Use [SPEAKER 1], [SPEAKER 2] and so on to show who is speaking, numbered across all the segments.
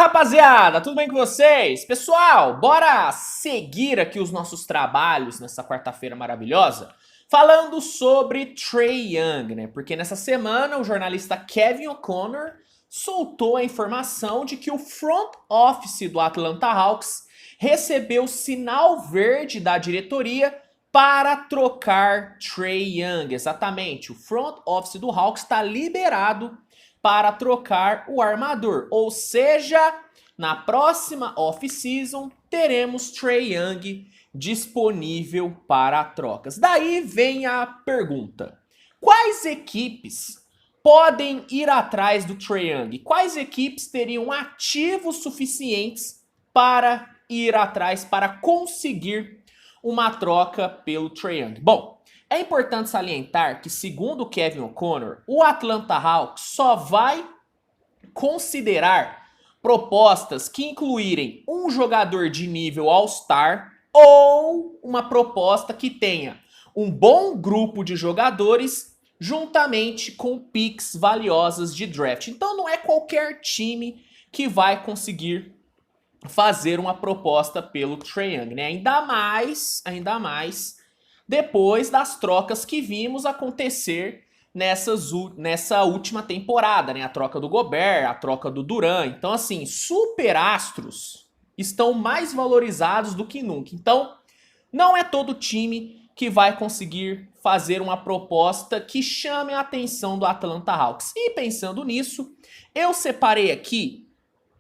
[SPEAKER 1] rapaziada, tudo bem com vocês? Pessoal, bora seguir aqui os nossos trabalhos nessa quarta-feira maravilhosa, falando sobre Trae Young, né? Porque nessa semana o jornalista Kevin O'Connor soltou a informação de que o front office do Atlanta Hawks recebeu sinal verde da diretoria para trocar Trae Young. Exatamente, o front office do Hawks está liberado para trocar o armador. Ou seja, na próxima off-season teremos Trae Young disponível para trocas. Daí vem a pergunta: quais equipes podem ir atrás do Trae Young? Quais equipes teriam ativos suficientes para ir atrás, para conseguir uma troca pelo Trae Young? Bom, é importante salientar que, segundo Kevin O'Connor, o Atlanta Hawks só vai considerar propostas que incluírem um jogador de nível All-Star ou uma proposta que tenha um bom grupo de jogadores juntamente com picks valiosas de draft. Então não é qualquer time que vai conseguir fazer uma proposta pelo Trae Young, né? Ainda mais depois das trocas que vimos acontecer nessa última temporada, né? A troca do Gobert, a troca do Durant. Então, assim, superastros estão mais valorizados do que nunca. Então, não é todo time que vai conseguir fazer uma proposta que chame a atenção do Atlanta Hawks. E pensando nisso, eu separei aqui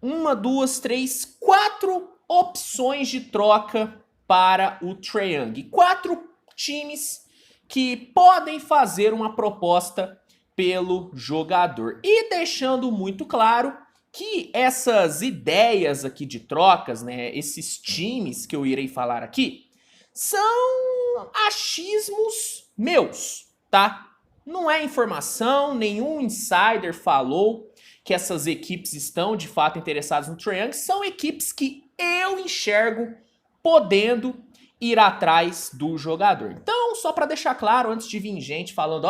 [SPEAKER 1] 1, 2, 3, 4 opções de troca para o Trae Young. 4 times que podem fazer uma proposta pelo jogador. E deixando muito claro que essas ideias aqui de trocas, né, esses times que eu irei falar aqui, são achismos meus, tá? Não é informação, nenhum insider falou que essas equipes estão de fato interessadas no Trae Young. São equipes que eu enxergo podendo ir atrás do jogador. Então, só para deixar claro, antes de vir gente falando: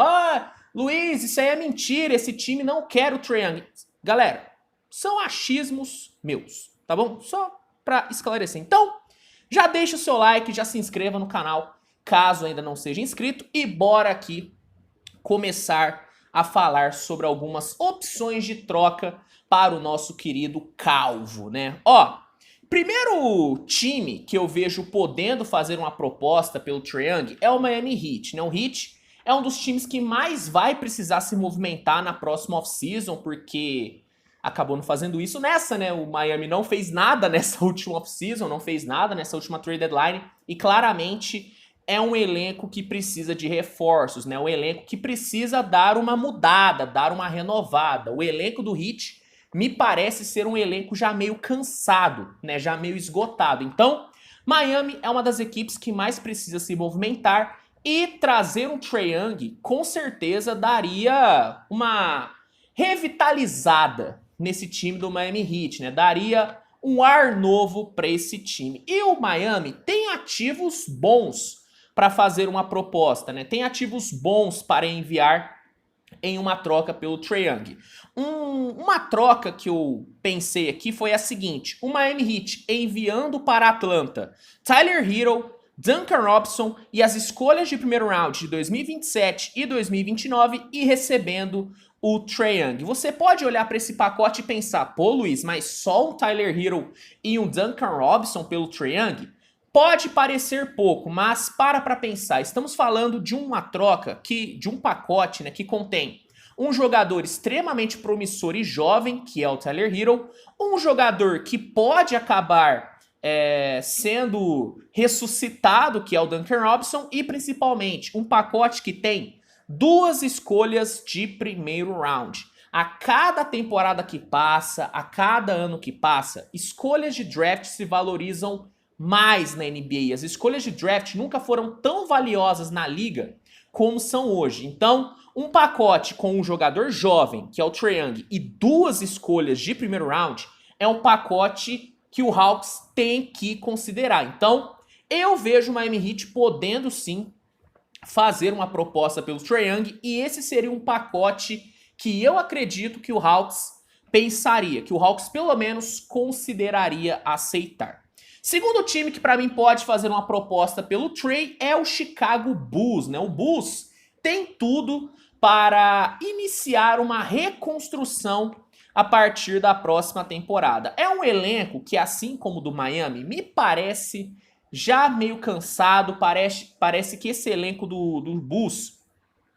[SPEAKER 1] Luiz, isso aí é mentira, esse time não quer o Trae Young. Galera, são achismos meus, tá bom? Só para esclarecer. Então, já deixa o seu like, já se inscreva no canal, caso ainda não seja inscrito, e bora aqui começar a falar sobre algumas opções de troca para o nosso querido Calvo, né? Primeiro time que eu vejo podendo fazer uma proposta pelo Trae Young é o Miami Heat, né? O Heat é um dos times que mais vai precisar se movimentar na próxima off-season, porque acabou não fazendo isso nessa, né? O Miami não fez nada nessa última off-season, não fez nada nessa última trade deadline, e claramente é um elenco que precisa de reforços, né? Um elenco que precisa dar uma mudada, dar uma renovada. O elenco do Heat me parece ser um elenco já meio cansado, né? Já meio esgotado. Então, Miami é uma das equipes que mais precisa se movimentar, e trazer um Trae Young com certeza daria uma revitalizada nesse time do Miami Heat, né? Daria um ar novo para esse time. E o Miami tem ativos bons para fazer uma proposta, né? Tem ativos bons para enviar em uma troca pelo Trae Young. Uma troca que eu pensei aqui foi a seguinte: o Miami Heat enviando para Atlanta Tyler Herro, Duncan Robinson e as escolhas de primeiro round de 2027 e 2029 e recebendo o Trae Young. Você pode olhar para esse pacote e pensar: pô, Luiz, mas só um Tyler Herro e um Duncan Robinson pelo Trae Young? Pode parecer pouco, mas para pensar. Estamos falando de uma troca, de um pacote, né, que contém um jogador extremamente promissor e jovem, que é o Tyler Herro, um jogador que pode acabar sendo ressuscitado, que é o Duncan Robinson, e principalmente um pacote que tem 2 escolhas de primeiro round. A cada temporada que passa, a cada ano que passa, escolhas de draft se valorizam mais na NBA. As escolhas de draft nunca foram tão valiosas na liga como são hoje. Então, um pacote com um jogador jovem, que é o Trae Young, e 2 escolhas de primeiro round é um pacote que o Hawks tem que considerar. Então, eu vejo o Miami Heat podendo sim fazer uma proposta pelo Trae Young, e esse seria um pacote que eu acredito que o Hawks pensaria, que o Hawks pelo menos consideraria aceitar. Segundo time que para mim pode fazer uma proposta pelo Trae é o Chicago Bulls, né? O Bulls tem tudo para iniciar uma reconstrução a partir da próxima temporada. É um elenco que, assim como o do Miami, me parece já meio cansado, parece que esse elenco do Bulls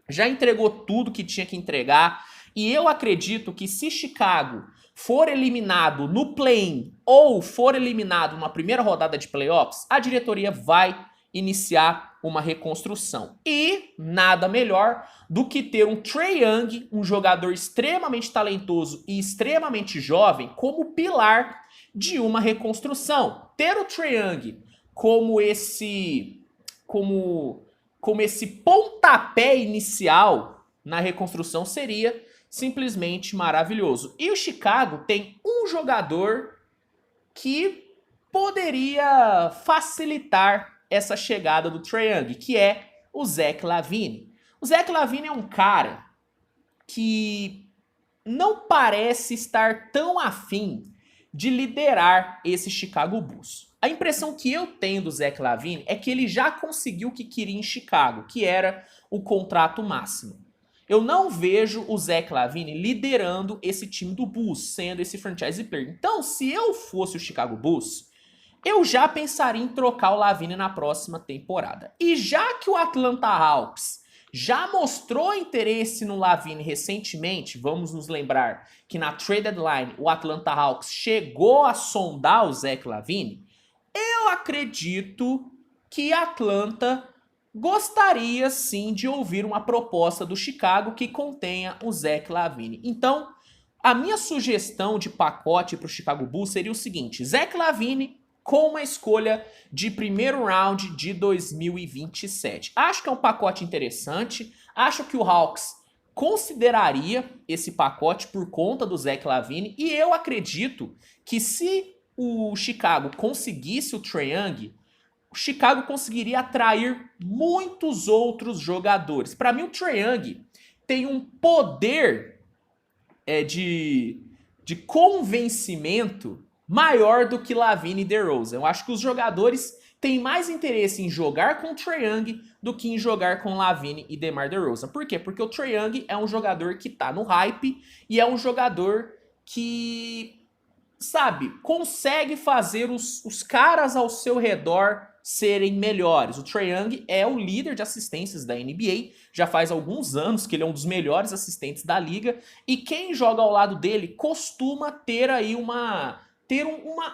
[SPEAKER 1] já entregou tudo que tinha que entregar, e eu acredito que se Chicago for eliminado no play-in ou for eliminado na primeira rodada de playoffs, a diretoria vai iniciar uma reconstrução. E nada melhor do que ter um Trae Young, um jogador extremamente talentoso e extremamente jovem, como pilar de uma reconstrução. Ter o Trae Young como esse pontapé inicial na reconstrução seria simplesmente maravilhoso. E o Chicago tem um jogador que poderia facilitar essa chegada do Trae Young, que é o Zach LaVine. O Zach LaVine é um cara que não parece estar tão afim de liderar esse Chicago Bulls. A impressão que eu tenho do Zach LaVine é que ele já conseguiu o que queria em Chicago, que era o contrato máximo. Eu não vejo o Zach LaVine liderando esse time do Bulls, sendo esse franchise player. Então, se eu fosse o Chicago Bulls, eu já pensaria em trocar o LaVine na próxima temporada. E já que o Atlanta Hawks já mostrou interesse no LaVine recentemente, vamos nos lembrar que na trade deadline o Atlanta Hawks chegou a sondar o Zach LaVine, eu acredito que Atlanta gostaria sim de ouvir uma proposta do Chicago que contenha o Zach LaVine. Então, a minha sugestão de pacote para o Chicago Bulls seria o seguinte: Zach LaVine com uma escolha de primeiro round de 2027. Acho que é um pacote interessante, acho que o Hawks consideraria esse pacote por conta do Zach LaVine, e eu acredito que se o Chicago conseguisse o Trae Young, o Chicago conseguiria atrair muitos outros jogadores. Para mim, o Trae Young tem um poder de convencimento maior do que LaVine e DeRozan. Eu acho que os jogadores têm mais interesse em jogar com o Trae Young do que em jogar com LaVine e DeMar DeRozan. Por quê? Porque o Trae Young é um jogador que tá no hype e é um jogador que, sabe, consegue fazer os caras ao seu redor serem melhores. O Trae Young é o líder de assistências da NBA, já faz alguns anos que ele é um dos melhores assistentes da liga, e quem joga ao lado dele costuma ter aí uma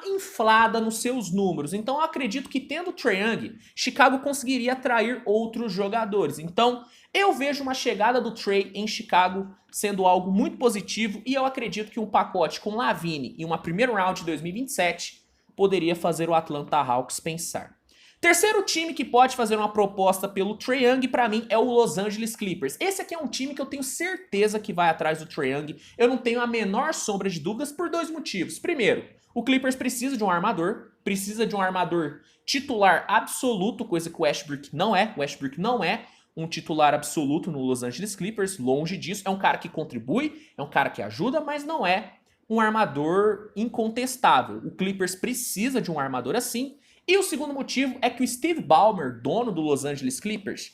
[SPEAKER 1] inflada nos seus números. Então eu acredito que tendo o Trae Young, Chicago conseguiria atrair outros jogadores. Então eu vejo uma chegada do Trae em Chicago sendo algo muito positivo, e eu acredito que um pacote com LaVine e uma primeiro round de 2027 poderia fazer o Atlanta Hawks pensar. Terceiro time que pode fazer uma proposta pelo Trae Young, pra mim, é o Los Angeles Clippers. Esse aqui é um time que eu tenho certeza que vai atrás do Trae Young. Eu não tenho a menor sombra de dúvidas por dois motivos. Primeiro, o Clippers precisa de um armador titular absoluto, coisa que o Westbrook não é. O Westbrook não é um titular absoluto no Los Angeles Clippers, longe disso. É um cara que contribui, é um cara que ajuda, mas não é um armador incontestável. O Clippers precisa de um armador assim. E o segundo motivo é que o Steve Ballmer, dono do Los Angeles Clippers,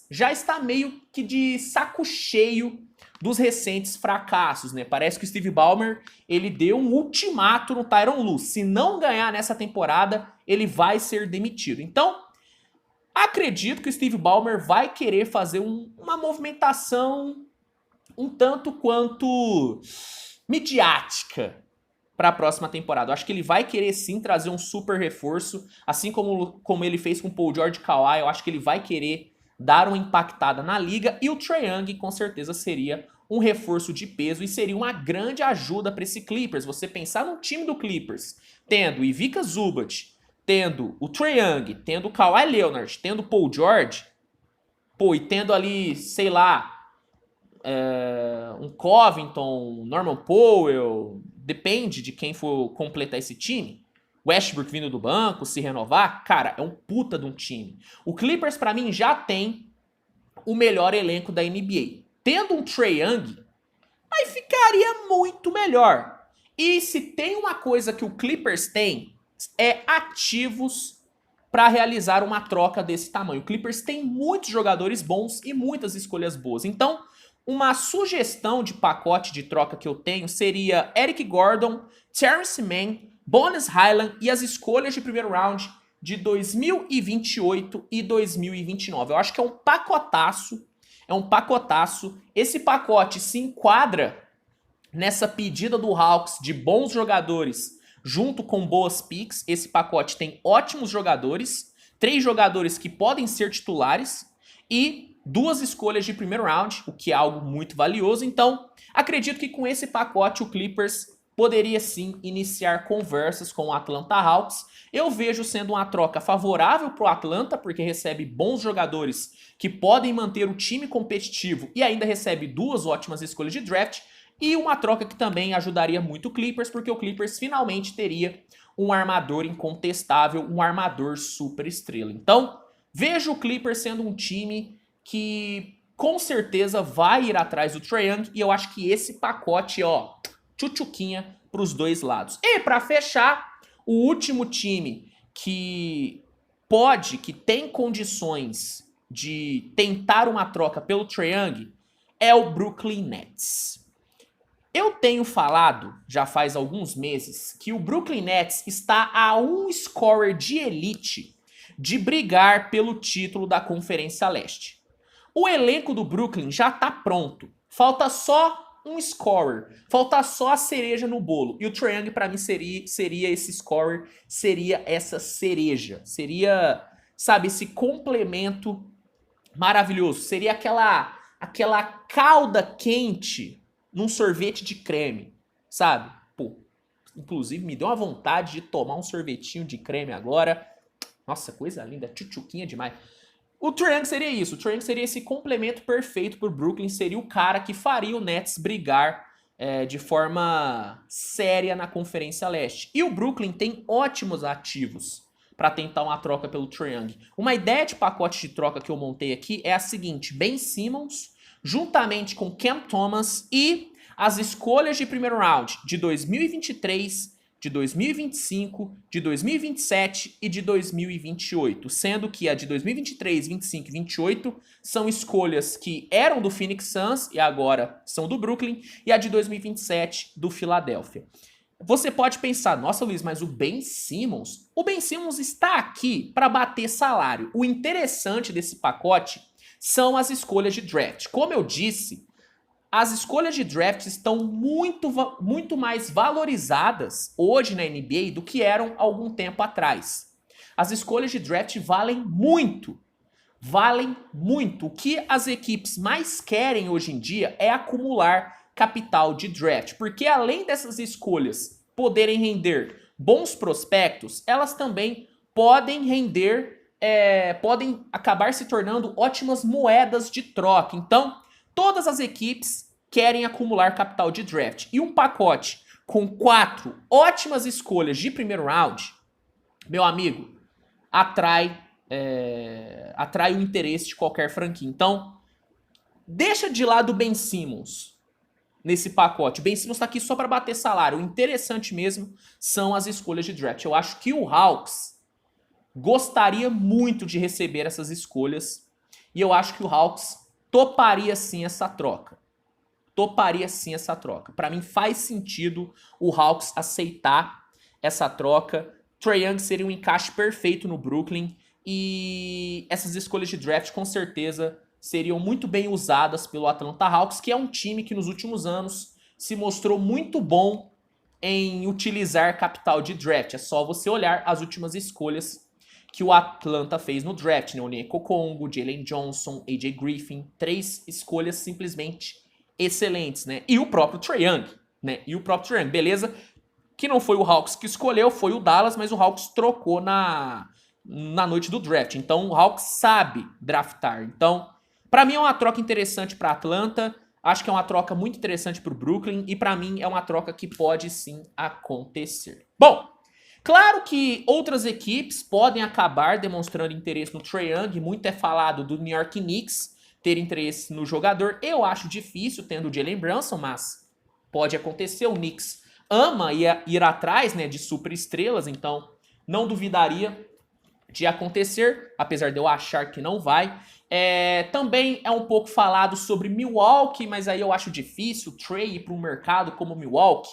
[SPEAKER 1] já está meio que de saco cheio dos recentes fracassos, né? Parece que o Steve Ballmer, ele deu um ultimato no Tyronn Lue. Se não ganhar nessa temporada, ele vai ser demitido. Então, acredito que o Steve Ballmer vai querer fazer uma movimentação um tanto quanto midiática para a próxima temporada. Eu acho que ele vai querer sim trazer um super reforço, assim como ele fez com o Paul George e Kawhi. Eu acho que ele vai querer dar uma impactada na liga, e o Trae Young com certeza seria um reforço de peso e seria uma grande ajuda para esse Clippers. Você pensar no time do Clippers, tendo Ivica Zubac, tendo o Trae Young, tendo o Kawhi Leonard, tendo o Paul George, e tendo ali, sei lá, um Covington, Norman Powell, depende de quem for completar esse time. Westbrook vindo do banco, se renovar, cara, é um puta de um time. O Clippers, pra mim, já tem o melhor elenco da NBA. Tendo um Trae Young, aí ficaria muito melhor. E se tem uma coisa que o Clippers tem, é ativos para realizar uma troca desse tamanho. O Clippers tem muitos jogadores bons e muitas escolhas boas. Então, uma sugestão de pacote de troca que eu tenho seria Eric Gordon, Terrence Mann, Bones Hyland e as escolhas de primeiro round de 2028 e 2029. Eu acho que é um pacotaço. É um pacotaço. Esse pacote se enquadra nessa pedida do Hawks de bons jogadores junto com boas picks. Esse pacote tem ótimos jogadores, 3 jogadores que podem ser titulares e 2 escolhas de primeiro round, o que é algo muito valioso. Então, acredito que com esse pacote o Clippers poderia sim iniciar conversas com o Atlanta Hawks. Eu vejo sendo uma troca favorável para o Atlanta, porque recebe bons jogadores que podem manter o time competitivo e ainda recebe 2 ótimas escolhas de draft. E uma troca que também ajudaria muito o Clippers, porque o Clippers finalmente teria um armador incontestável, um armador super estrela. Então, vejo o Clippers sendo um time que com certeza vai ir atrás do Trae Young, e eu acho que esse pacote, ó, tchutchuquinha para os dois lados. E para fechar, o último time que tem condições de tentar uma troca pelo Trae Young é o Brooklyn Nets. Eu tenho falado, já faz alguns meses, que o Brooklyn Nets está a um scorer de elite de brigar pelo título da Conferência Leste. O elenco do Brooklyn já está pronto. Falta só um scorer. Falta só a cereja no bolo. E o Trae Young, para mim, seria esse scorer, seria essa cereja. Seria, sabe, esse complemento maravilhoso. Seria aquela calda quente num sorvete de creme, sabe? Pô, inclusive me deu uma vontade de tomar um sorvetinho de creme agora. Nossa, coisa linda, tchutchuquinha demais. O Trae Young seria isso, o Trae Young seria esse complemento perfeito pro Brooklyn, seria o cara que faria o Nets brigar de forma séria na Conferência Leste. E o Brooklyn tem ótimos ativos para tentar uma troca pelo Trae Young. Uma ideia de pacote de troca que eu montei aqui é a seguinte: Ben Simmons juntamente com Cam Thomas e as escolhas de primeiro round de 2023, de 2025, de 2027 e de 2028, sendo que a de 2023, 25 e 28 são escolhas que eram do Phoenix Suns e agora são do Brooklyn, e a de 2027 do Philadelphia. Você pode pensar, nossa Luiz, mas o Ben Simmons está aqui para bater salário. O interessante desse pacote são as escolhas de draft. Como eu disse, as escolhas de draft estão muito mais valorizadas hoje na NBA do que eram algum tempo atrás. As escolhas de draft valem muito. Valem muito. O que as equipes mais querem hoje em dia é acumular capital de draft. Porque além dessas escolhas poderem render bons prospectos, elas também podem render podem acabar se tornando ótimas moedas de troca. Então, todas as equipes querem acumular capital de draft. E um pacote com 4 ótimas escolhas de primeiro round, meu amigo, atrai o interesse de qualquer franquia. Então, deixa de lado o Ben Simmons nesse pacote. O Ben Simmons está aqui só para bater salário. O interessante mesmo são as escolhas de draft. Eu acho que o Hawks gostaria muito de receber essas escolhas e eu acho que o Hawks toparia sim essa troca. Para mim faz sentido o Hawks aceitar essa troca. Trae Young seria um encaixe perfeito no Brooklyn e essas escolhas de draft com certeza seriam muito bem usadas pelo Atlanta Hawks, que é um time que nos últimos anos se mostrou muito bom em utilizar capital de draft. É só você olhar as últimas escolhas que o Atlanta fez no draft, né? O Onyeka Okongwu, Jalen Johnson, AJ Griffin, 3 escolhas simplesmente excelentes, né? E o próprio Trae Young, né? Beleza, que não foi o Hawks que escolheu, foi o Dallas, mas o Hawks trocou na noite do draft. Então o Hawks sabe draftar. Então, para mim é uma troca interessante para Atlanta, acho que é uma troca muito interessante para o Brooklyn e para mim é uma troca que pode sim acontecer. Bom, claro que outras equipes podem acabar demonstrando interesse no Trae Young. Muito é falado do New York Knicks ter interesse no jogador. Eu acho difícil tendo o Jalen Brunson, mas pode acontecer. O Knicks ama ir atrás, né, de super estrelas, então não duvidaria de acontecer, apesar de eu achar que não vai. Também é um pouco falado sobre Milwaukee, mas aí eu acho difícil o Trey ir para um mercado como Milwaukee.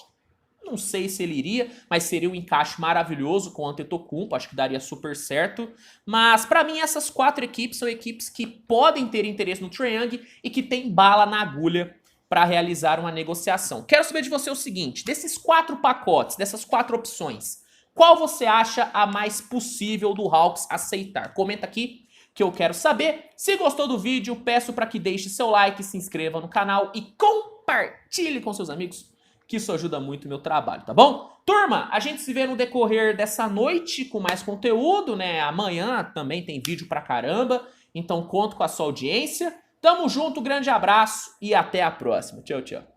[SPEAKER 1] Não sei se ele iria, mas seria um encaixe maravilhoso com o Antetokounmpo, acho que daria super certo. Mas pra mim essas 4 equipes são equipes que podem ter interesse no Trae Young e que tem bala na agulha para realizar uma negociação. Quero saber de você o seguinte, desses 4 pacotes, dessas 4 opções, qual você acha a mais possível do Hawks aceitar? Comenta aqui que eu quero saber. Se gostou do vídeo, peço para que deixe seu like, se inscreva no canal e compartilhe com seus amigos, que isso ajuda muito o meu trabalho, tá bom? Turma, a gente se vê no decorrer dessa noite com mais conteúdo, né? Amanhã também tem vídeo pra caramba, então conto com a sua audiência. Tamo junto, grande abraço e até a próxima. Tchau, tchau.